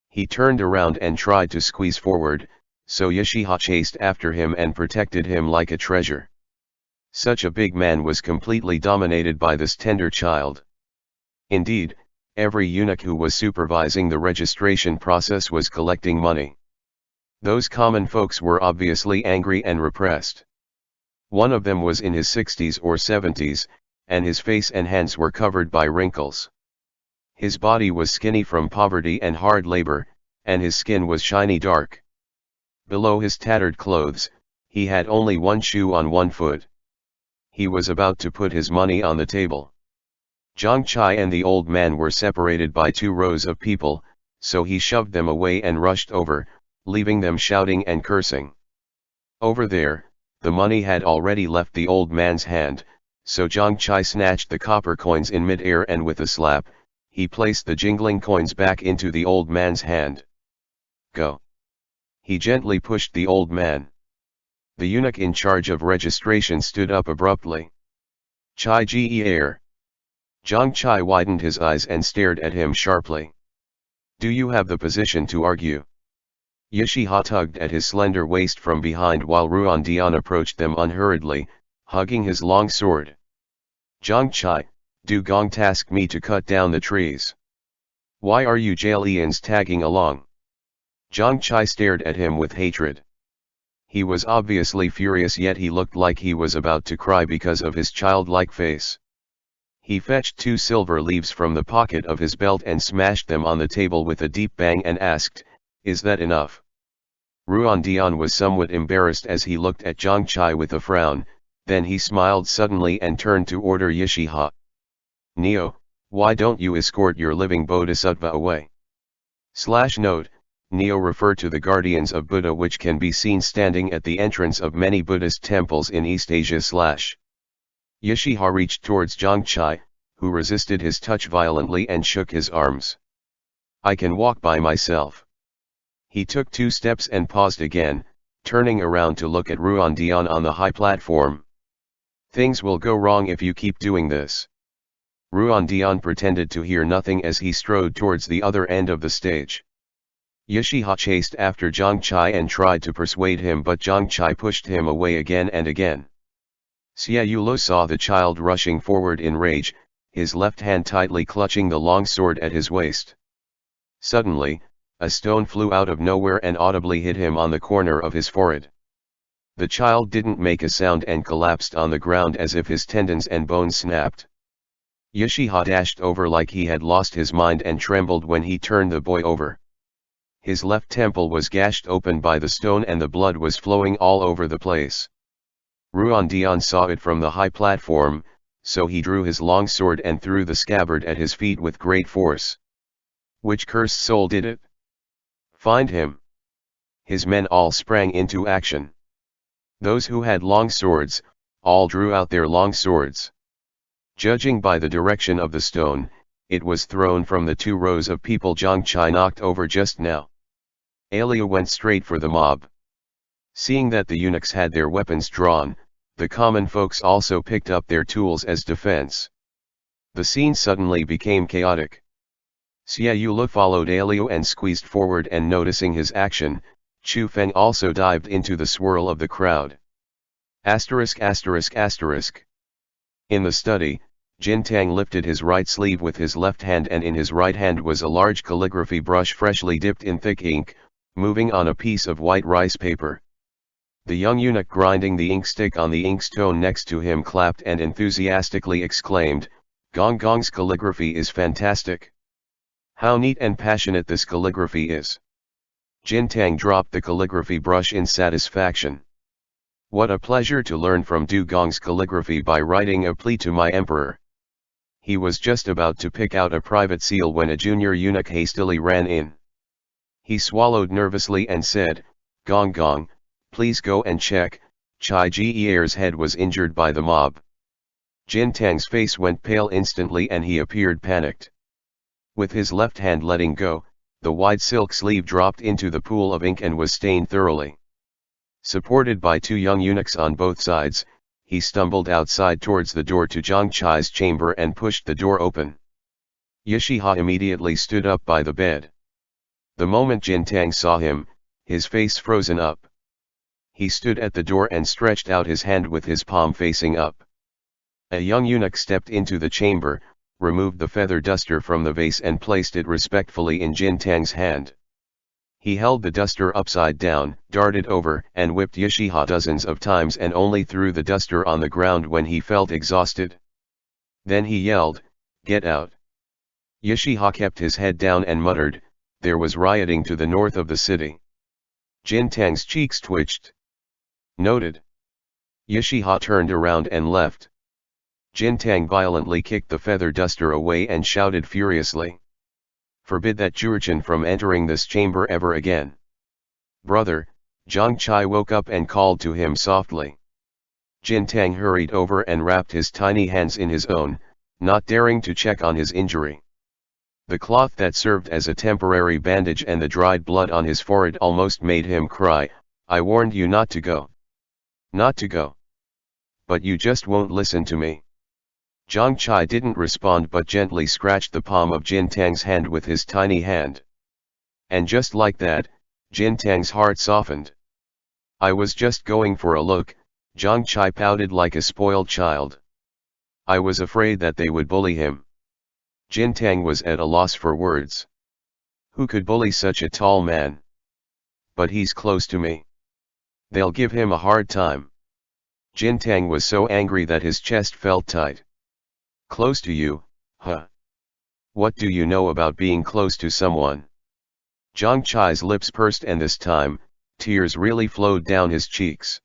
[SPEAKER 1] He turned around and tried to squeeze forward, so Yashiha chased after him and protected him like a treasure. Such a big man was completely dominated by this tender child. Indeed, every eunuch who was supervising the registration process was collecting money. Those common folks were obviously angry and repressed. One of them was in his 60s or 70s, and his face and hands were covered by wrinkles. His body was skinny from poverty and hard labor, and his skin was shiny dark. Below his tattered clothes, he had only one shoe on one foot. He was about to put his money on the table. Zhang Chai and the old man were separated by 2 rows of people, so he shoved them away and rushed over, leaving them shouting and cursing. Over there, the money had already left the old man's hand, so Zhang Chai snatched the copper coins in mid-air and with a slap, he placed the jingling coins back into the old man's hand. "Go." He gently pushed the old man. The eunuch in charge of registration stood up abruptly. "Chai Ge air." Zhang Chai widened his eyes and stared at him sharply. "Do you have the position to argue?" Yashiha tugged at his slender waist from behind while Ruan Dian approached them unhurriedly, hugging his long sword. "Zhang Chai, Du Gong tasked me to cut down the trees. Why are you Jailians tagging along?" Zhang Chai stared at him with hatred. He was obviously furious, yet he looked like he was about to cry because of his childlike face. He fetched 2 silver leaves from the pocket of his belt and smashed them on the table with a deep bang and asked, "Is that enough?" Ruan Dian was somewhat embarrassed as he looked at Zhang Chai with a frown, then he smiled suddenly and turned to order Yashiha. "Neo, why don't you escort your living bodhisattva away?" Note, Neo refer to the guardians of Buddha, which can be seen standing at the entrance of many Buddhist temples in East Asia. Yashiha reached towards Zhang Chai, who resisted his touch violently and shook his arms. "I can walk by myself." He took 2 steps and paused again, turning around to look at Ruan Dian on the high platform. "Things will go wrong if you keep doing this." Ruan Dian pretended to hear nothing as he strode towards the other end of the stage. Yashiha chased after Zhang Chai and tried to persuade him, but Zhang Chai pushed him away again and again. Xia Yulo saw the child rushing forward in rage, his left hand tightly clutching the long sword at his waist. Suddenly, a stone flew out of nowhere and audibly hit him on the corner of his forehead. The child didn't make a sound and collapsed on the ground as if his tendons and bones snapped. Yashiha dashed over like he had lost his mind and trembled when he turned the boy over. His left temple was gashed open by the stone and the blood was flowing all over the place. Ruan Dian saw it from the high platform, so he drew his long sword and threw the scabbard at his feet with great force. "Which cursed soul did it? Find him!" His men all sprang into action. Those who had long swords, all drew out their long swords. Judging by the direction of the stone, it was thrown from the 2 rows of people Zhang Chai knocked over just now. Alia went straight for the mob. Seeing that the eunuchs had their weapons drawn, the common folks also picked up their tools as defense. The scene suddenly became chaotic. Xie Yula followed Aliu and squeezed forward, and noticing his action, Chu Feng also dived into the swirl of the crowd. Asterisk asterisk asterisk. In the study, Jin Tang lifted his right sleeve with his left hand, and in his right hand was a large calligraphy brush freshly dipped in thick ink, moving on a piece of white rice paper. The young eunuch grinding the ink stick on the inkstone next to him clapped and enthusiastically exclaimed, "Gong Gong's calligraphy is fantastic. How neat and passionate this calligraphy is." Jin Tang dropped the calligraphy brush in satisfaction. "What a pleasure to learn from Du Gong's calligraphy by writing a plea to my emperor." He was just about to pick out a private seal when a junior eunuch hastily ran in. He swallowed nervously and said, "Gong Gong, please go and check, Chai Jie's head was injured by the mob." Jin Tang's face went pale instantly and he appeared panicked. With his left hand letting go, the wide silk sleeve dropped into the pool of ink and was stained thoroughly. Supported by two young eunuchs on both sides, he stumbled outside towards the door to Zhang Chai's chamber and pushed the door open. Yashiha immediately stood up by the bed. The moment Jin Tang saw him, his face frozen up. He stood at the door and stretched out his hand with his palm facing up. A young eunuch stepped into the chamber, removed the feather duster from the vase and placed it respectfully in Jin Tang's hand. He held the duster upside down, darted over and whipped Yashiha dozens of times and only threw the duster on the ground when he felt exhausted. Then he yelled, "Get out!" Yashiha kept his head down and muttered, "There was rioting to the north of the city." Jin Tang's cheeks twitched. Noted. Yashiha turned around and left. Jin Tang violently kicked the feather duster away and shouted furiously, "Forbid that Jurchen from entering this chamber ever again." "Brother," Zhang Chai woke up and called to him softly. Jin Tang hurried over and wrapped his tiny hands in his own, not daring to check on his injury. The cloth that served as a temporary bandage and the dried blood on his forehead almost made him cry, "I warned you not to go. Not to go. But you just won't listen to me." Zhang Chai didn't respond but gently scratched the palm of Jin Tang's hand with his tiny hand. And just like that, Jin Tang's heart softened. "I was just going for a look," Zhang Chai pouted like a spoiled child. "I was afraid that they would bully him." Jin Tang was at a loss for words. "Who could bully such a tall man? But he's close to me. They'll give him a hard time." Jin Tang was so angry that his chest felt tight. "Close to you, huh? What do you know about being close to someone?" Zhang Chai's lips pursed and this time, tears really flowed down his cheeks.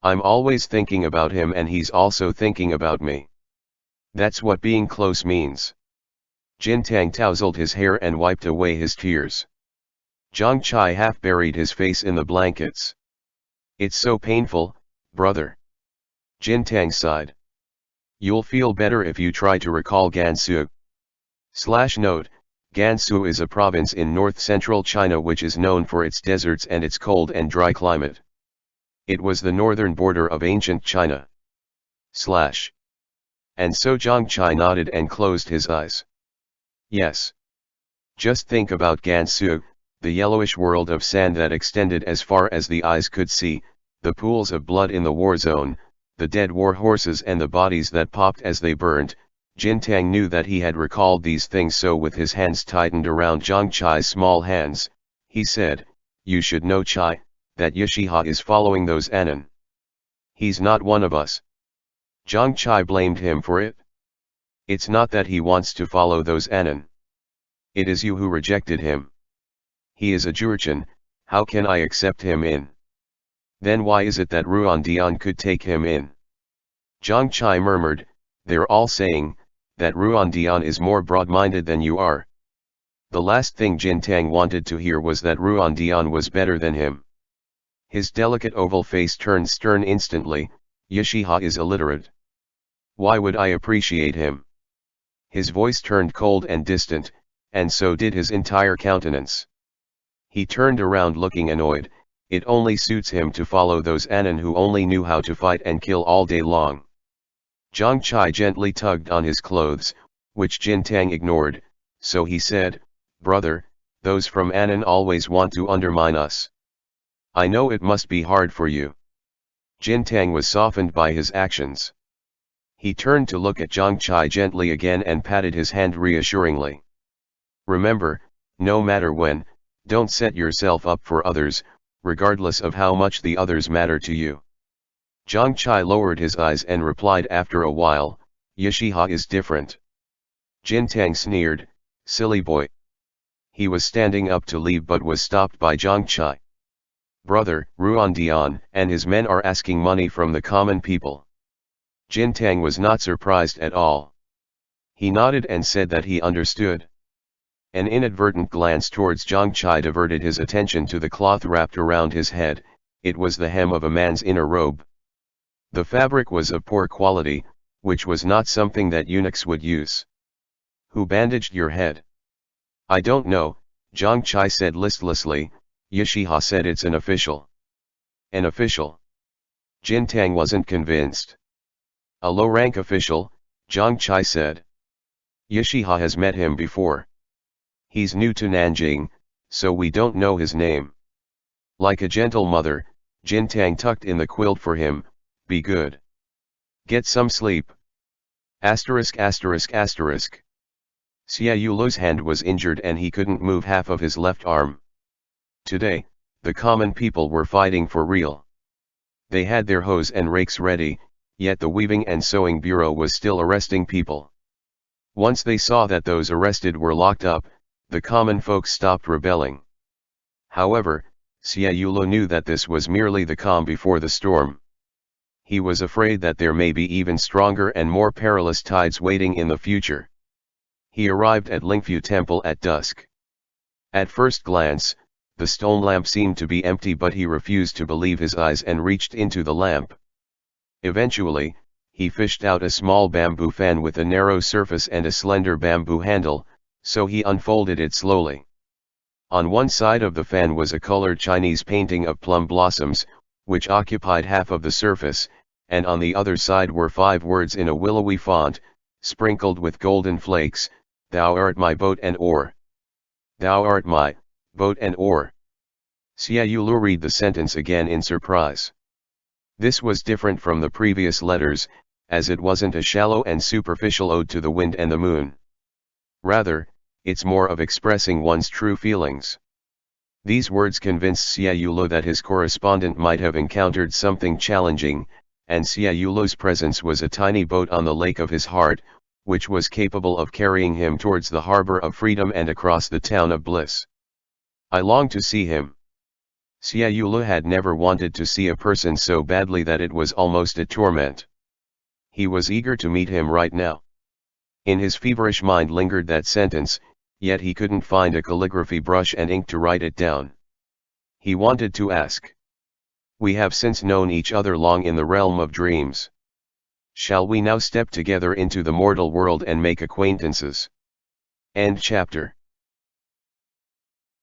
[SPEAKER 1] "I'm always thinking about him and he's also thinking about me. That's what being close means." Jin Tang tousled his hair and wiped away his tears. Zhang Chai half buried his face in the blankets. "It's so painful, brother." Jin Tang sighed. "You'll feel better if you try to recall Gansu. /Note, Gansu is a province in north-central China which is known for its deserts and its cold and dry climate. It was the northern border of ancient China. / And so Zhang Chai nodded and closed his eyes. "Yes. Just think about Gansu, the yellowish world of sand that extended as far as the eyes could see, the pools of blood in the war zone, the dead war horses and the bodies that popped as they burned." Jin Tang knew that he had recalled these things, so with his hands tightened around Zhang Chai's small hands, he said, "You should know, Chai, that Yashiha is following those Anan. He's not one of us." Zhang Chai blamed him for it. "It's not that he wants to follow those Anan. It is you who rejected him. He is a Jurchen, how can I accept him in? Then why is it that Ruan Dian could take him in?" Zhang Chai murmured, "They're all saying, that Ruan Dian is more broad-minded than you are." The last thing Jin Tang wanted to hear was that Ruan Dian was better than him. His delicate oval face turned stern instantly. "Yashiha is illiterate. Why would I appreciate him?" His voice turned cold and distant, and so did his entire countenance. He turned around looking annoyed. It only suits him to follow those Anan who only knew how to fight and kill all day long. Zhang Chai gently tugged on his clothes, which Jintang ignored, so he said, "Brother, those from Annan always want to undermine us. I know it must be hard for you." Jintang was softened by his actions. He turned to look at Zhang Chai gently again and patted his hand reassuringly. "Remember, no matter when, don't set yourself up for others, regardless of how much the others matter to you." Zhang Chai lowered his eyes and replied after a while, "Yashiha is different." Jintang sneered, "Silly boy." He was standing up to leave but was stopped by Zhang Chai. "Brother, Ruandian and his men are asking money from the common people." Jintang was not surprised at all. He nodded and said that he understood. An inadvertent glance towards Zhang Chai diverted his attention to the cloth wrapped around his head. It was the hem of a man's inner robe. The fabric was of poor quality, which was not something that eunuchs would use. "Who bandaged your head?" "I don't know," Zhang Chai said listlessly. "Yashiha said it's an official." "An official?" Jintang wasn't convinced. "A low-rank official," Zhang Chai said. "Yashiha has met him before. He's new to Nanjing, so we don't know his name." Like a gentle mother, Jintang tucked in the quilt for him. "Be good. Get some sleep." ******. Xia Yulo's hand was injured and he couldn't move half of his left arm. Today, the common people were fighting for real. They had their hoes and rakes ready, yet the weaving and sewing bureau was still arresting people. Once they saw that those arrested were locked up, the common folks stopped rebelling. However, Xia Yulo knew that this was merely the calm before the storm. He was afraid that there may be even stronger and more perilous tides waiting in the future. He arrived at Lingfu Temple at dusk. At first glance, the stone lamp seemed to be empty, but he refused to believe his eyes and reached into the lamp. Eventually, he fished out a small bamboo fan with a narrow surface and a slender bamboo handle, so he unfolded it slowly. On one side of the fan was a colored Chinese painting of plum blossoms, which occupied half of the surface, and on the other side were 5 words in a willowy font, sprinkled with golden flakes: "Thou art my boat and oar. Thou art my boat and oar." Xia Yulu read the sentence again in surprise. This was different from the previous letters, as it wasn't a shallow and superficial ode to the wind and the moon. Rather, it's more of expressing one's true feelings. These words convinced Xia Yulo that his correspondent might have encountered something challenging, and Xia Yulo's presence was a tiny boat on the lake of his heart, which was capable of carrying him towards the harbor of freedom and across the town of bliss. I longed to see him. Xia Yulo had never wanted to see a person so badly that it was almost a torment. He was eager to meet him right now. In his feverish mind lingered that sentence, yet he couldn't find a calligraphy brush and ink to write it down. He wanted to ask. "We have since known each other long in the realm of dreams. Shall we now step together into the mortal world and make acquaintances?" End chapter.